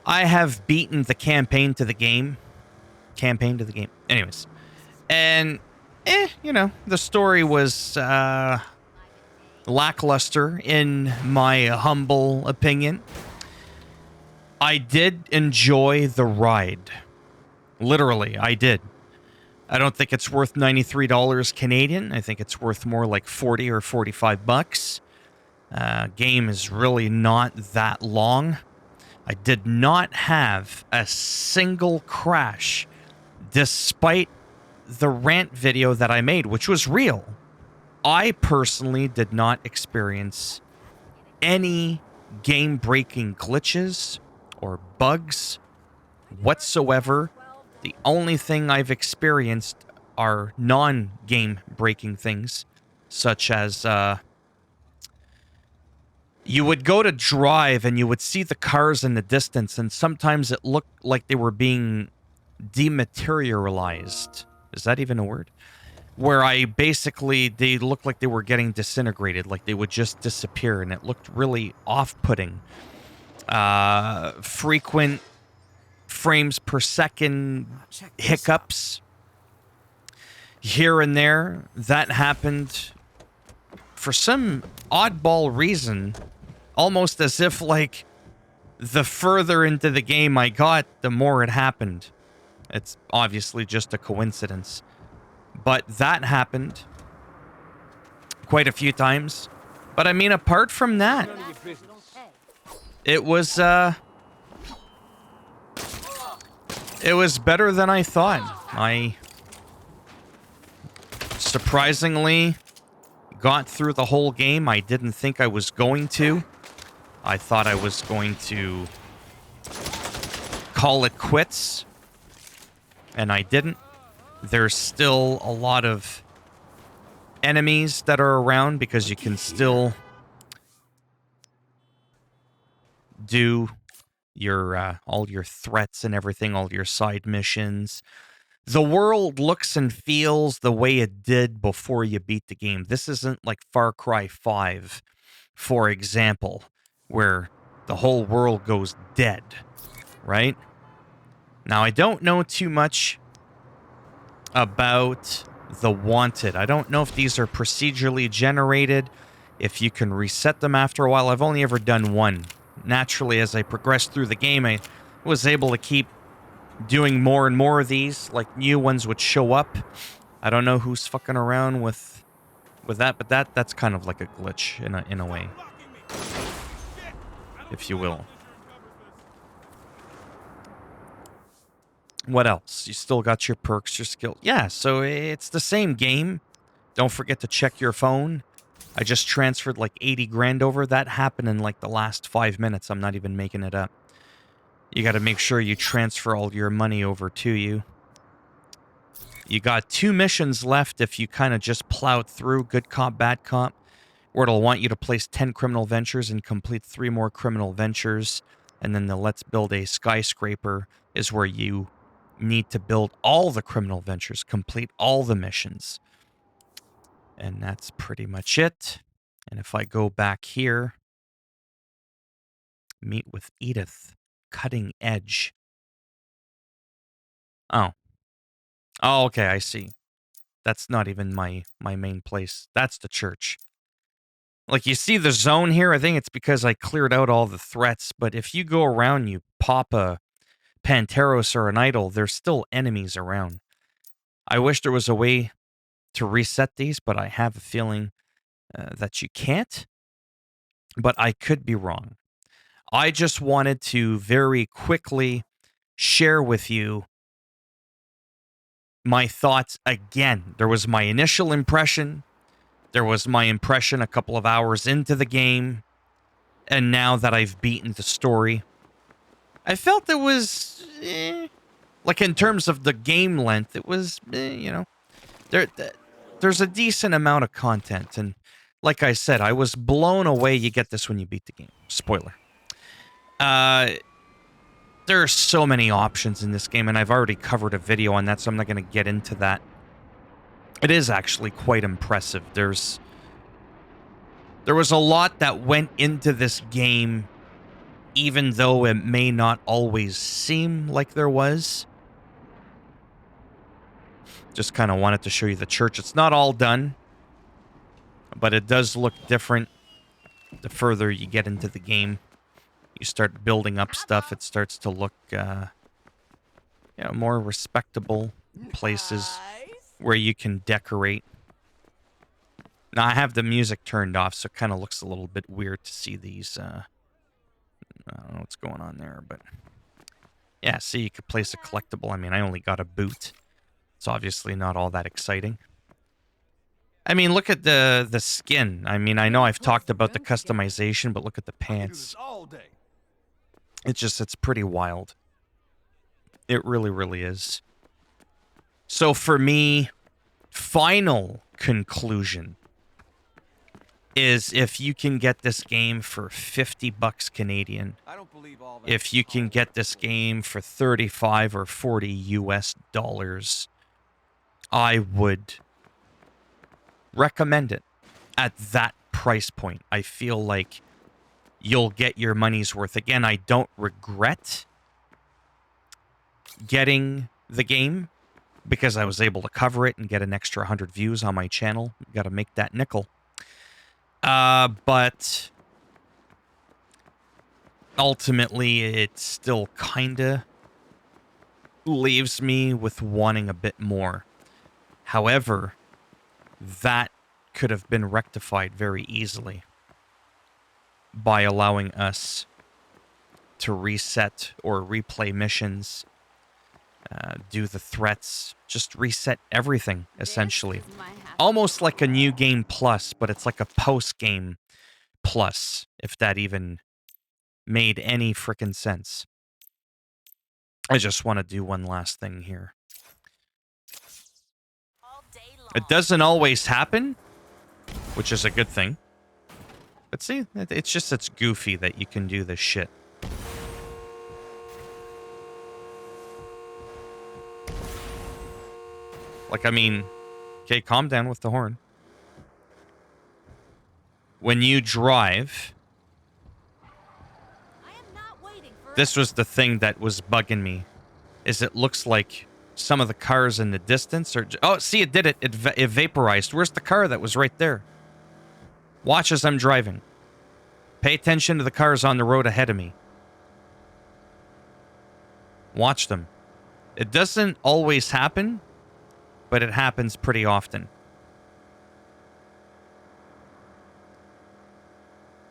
I have beaten the campaign to the game. Anyways. And, the story was lackluster in my humble opinion. I did enjoy the ride. Literally, I did. I don't think it's worth $93 Canadian. I think it's worth more like 40 or 45 bucks. Game is really not that long. I did not have a single crash despite the rant video that I made, which was real. I personally did not experience any game-breaking glitches or bugs whatsoever. The only thing I've experienced are non-game-breaking things, such as you would go to drive and you would see the cars in the distance, and sometimes it looked like they were being dematerialized. Is that even a word? Where they looked like they were getting disintegrated, like they would just disappear, and it looked really off-putting. Frequent frames per second hiccups here and there. That happened for some oddball reason, almost as if like the further into the game I got, the more it happened. It's obviously just a coincidence. But that happened quite a few times. But I mean, apart from that, it was better than I thought. I surprisingly got through the whole game. I didn't think I was going to. I thought I was going to call it quits, and I didn't. There's still a lot of enemies that are around because you can still do your all your threats and everything, all your side missions. The world looks and feels the way it did before you beat the game. This isn't like Far Cry 5, for example, where the whole world goes dead, right? Now, I don't know too much about the Wanted. I don't know if these are procedurally generated, if you can reset them after a while. I've only ever done one. Naturally, as I progressed through the game, I was able to keep doing more and more of these, like new ones would show up. I don't know who's fucking around with that, but that's kind of like a glitch in a way, if you will. What else? You still got your perks, your skill. Yeah, so it's the same game. Don't forget to check your phone. I just transferred like 80 grand over. That happened in like the last 5 minutes. I'm not even making it up. You got to make sure you transfer all your money over to you. You got 2 missions left if you kind of just plowed through good cop, bad cop, where it'll want you to place 10 criminal ventures and complete 3 more criminal ventures. And then the let's build a skyscraper is where you need to build all the criminal ventures, complete all the missions. And that's pretty much it. And if I go back here, meet with Edith, cutting edge. Oh, okay, I see. That's not even my main place. That's the church. Like, you see the zone here? I think it's because I cleared out all the threats. But if you go around, you pop a Panteros or an idol, there's still enemies around. I wish there was a way to reset these, but I have a feeling that you can't. But I could be wrong. I just wanted to very quickly share with you my thoughts again. There was my initial impression. There was my impression a couple of hours into the game. And now that I've beaten the story, I felt it was, like in terms of the game length, it was, there's a decent amount of content. And like I said, I was blown away. You get this when you beat the game. Spoiler. There are so many options in this game, and I've already covered a video on that, so I'm not going to get into that. It is actually quite impressive. There was a lot that went into this game even though it may not always seem like there was. Just kind of wanted to show you the church. It's not all done, but it does look different the further you get into the game. You start building up stuff, it starts to look more respectable places where you can decorate. Now, I have the music turned off, so it kind of looks a little bit weird to see these. I don't know what's going on there, but yeah, see, you could place a collectible. I mean, I only got a boot. It's obviously not all that exciting. I mean, look at the skin. I mean, I know I've talked about the customization, but look at the pants. It's pretty wild. It really, really is. So for me, final conclusion is if you can get this game for 50 bucks Canadian, if you can get this game for 35 or 40 US dollars, I would recommend it at that price point. I feel like you'll get your money's worth. Again, I don't regret getting the game because I was able to cover it and get an extra 100 views on my channel. Got to make that nickel. But ultimately, it still kind of leaves me with wanting a bit more. However, that could have been rectified very easily by allowing us to reset or replay missions, do the threats, just reset everything, essentially. Almost like a new game plus, but it's like a post-game plus, if that even made any frickin' sense. I just want to do one last thing here. It doesn't always happen, which is a good thing. But see, it's goofy that you can do this shit. Like, I mean, okay, calm down with the horn. When you drive, this was the thing that was bugging me, is it looks like some of the cars in the distance are... Oh, see, it did it. It vaporized. Where's the car that was right there? Watch as I'm driving. Pay attention to the cars on the road ahead of me. Watch them. It doesn't always happen, but it happens pretty often.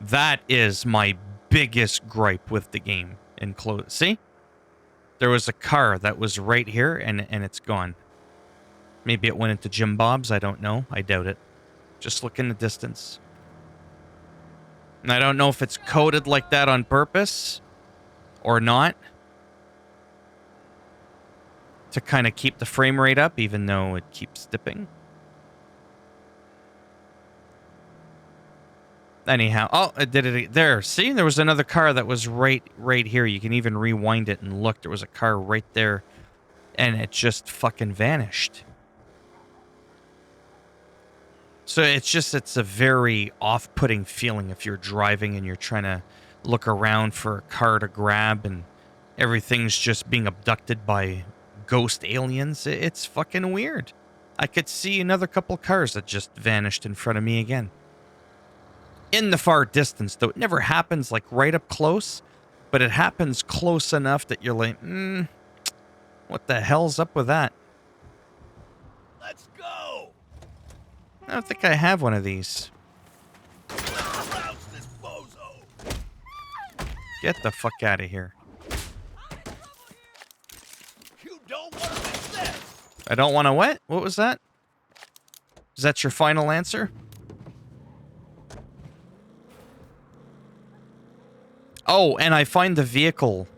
That is my biggest gripe with the game. See? There was a car that was right here, and it's gone. Maybe it went into Jim Bob's. I don't know. I doubt it. Just look in the distance. And I don't know if it's coded like that on purpose or not, to kind of keep the frame rate up, even though it keeps dipping. Anyhow, oh, it did it there. See, there was another car that was right here. You can even rewind it and look. There was a car right there, and it just fucking vanished. So it's a very off-putting feeling if you're driving and you're trying to look around for a car to grab, and everything's just being abducted by ghost aliens. It's fucking weird. I could see another couple cars that just vanished in front of me again. In the far distance, though. It never happens like right up close, but it happens close enough that you're like, what the hell's up with that? Let's go. I don't think I have one of these. Get the fuck out of here. You don't want to miss this. I don't want to what? What was that? Is that your final answer? Oh, and I find the vehicle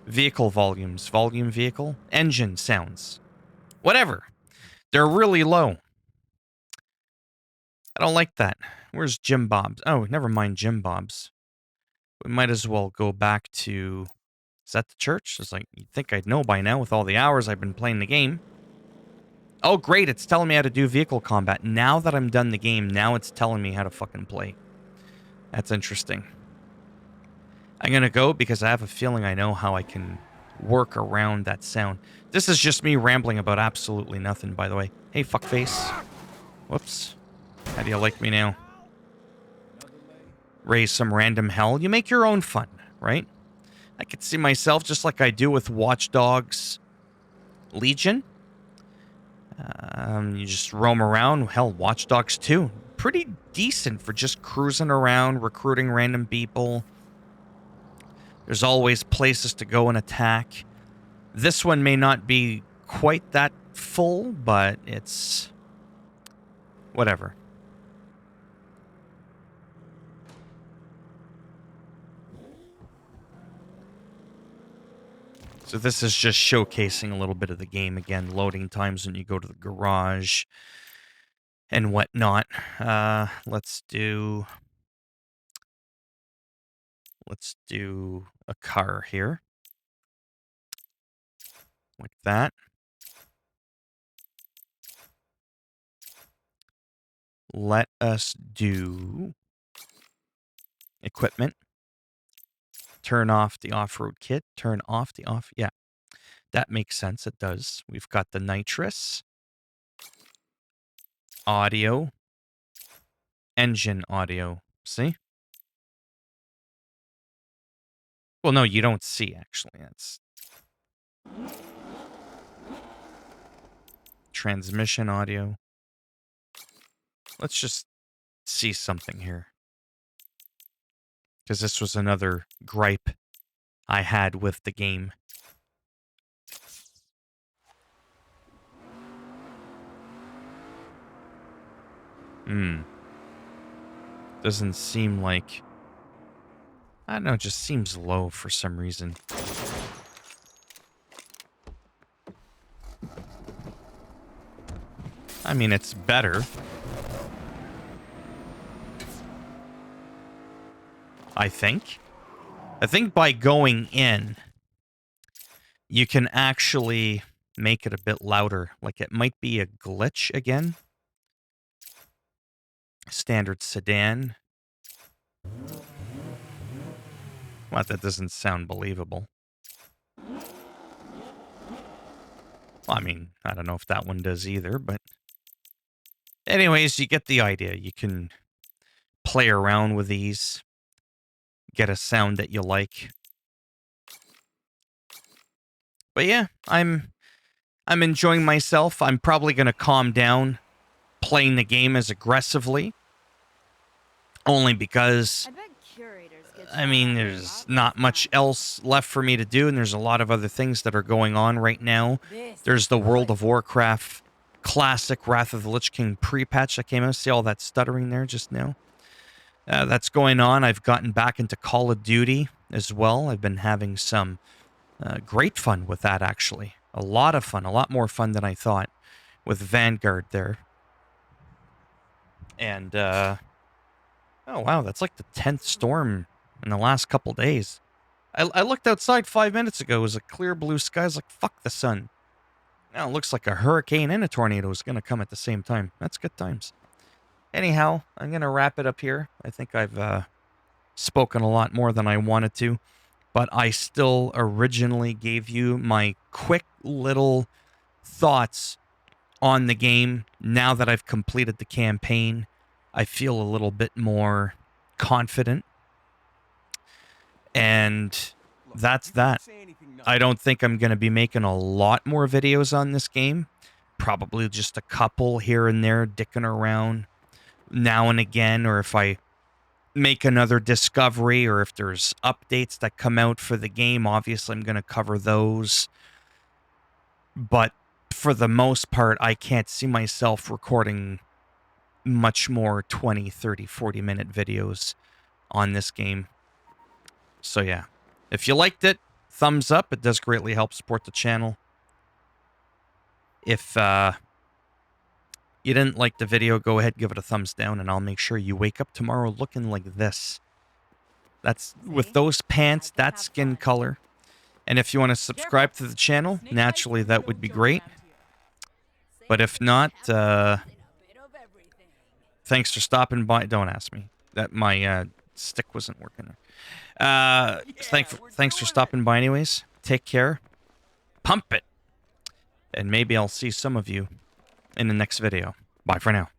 volumes, vehicle, engine sounds, whatever. They're really low. I don't like that. Where's Jim Bob's? Oh, never mind Jim Bob's. We might as well go back to... Is that the church? It's like, you'd think I'd know by now with all the hours I've been playing the game. Oh, great. It's telling me how to do vehicle combat. Now that I'm done the game, now it's telling me how to fucking play. That's interesting. I'm going to go because I have a feeling I know how I can work around that sound. This is just me rambling about absolutely nothing, by the way. Hey, fuckface. Whoops. How do you like me now? Raise some random hell. You make your own fun, right? I could see myself just like I do with Watch Dogs Legion. You just roam around. Hell, Watch Dogs 2. Pretty decent for just cruising around, recruiting random people. There's always places to go and attack. This one may not be quite that full, but it's whatever. So this is just showcasing a little bit of the game again. Loading times when you go to the garage and whatnot. Let's do a car here. Like that. Let us do equipment. Turn off the off-road kit. Turn off the off. Yeah, that makes sense. It does. We've got the nitrous. Audio. Engine audio. See? Well, no, you don't see, actually. That's transmission audio. Let's just see something here. Because this was another gripe I had with the game. Doesn't seem like... I don't know, it just seems low for some reason. I mean, it's better. I think. I think by going in, you can actually make it a bit louder. Like, it might be a glitch again. Standard sedan. Well, that doesn't sound believable. Well, I mean, I don't know if that one does either, but... Anyways, you get the idea. You can play around with these. Get a sound that you like. But yeah, I'm enjoying myself. I'm probably going to calm down playing the game as aggressively. Only because, I mean, there's not much else left for me to do, and there's a lot of other things that are going on right now. There's the World of Warcraft Classic Wrath of the Lich King pre-patch that came out. See all that stuttering there just now? That's going on. I've gotten back into Call of Duty as well. I've been having some great fun with that, actually. A lot of fun. A lot more fun than I thought with Vanguard there. And, oh, wow, that's like the 10th storm in the last couple days. I looked outside 5 minutes ago. It was a clear blue sky. I was like, fuck the sun. Now it looks like a hurricane and a tornado is going to come at the same time. That's good times. Anyhow, I'm going to wrap it up here. I think I've spoken a lot more than I wanted to, but I still originally gave you my quick little thoughts on the game. Now that I've completed the campaign, I feel a little bit more confident. And that's that. I don't think I'm going to be making a lot more videos on this game. Probably just a couple here and there, dicking around now and again, or if I make another discovery, or if there's updates that come out for the game, obviously I'm going to cover those. But for the most part, I can't see myself recording much more 20, 30, 40-minute videos on this game. So yeah, if you liked it, thumbs up. It does greatly help support the channel. If you didn't like the video, go ahead, give it a thumbs down, and I'll make sure you wake up tomorrow looking like this. That's with those pants, that skin color. And if you want to subscribe to the channel, naturally that would be great. But if not, thanks for stopping by. Don't ask me. That my stick wasn't working. Thanks for stopping by anyways. Take care. Pump it. And maybe I'll see some of you in the next video. Bye for now.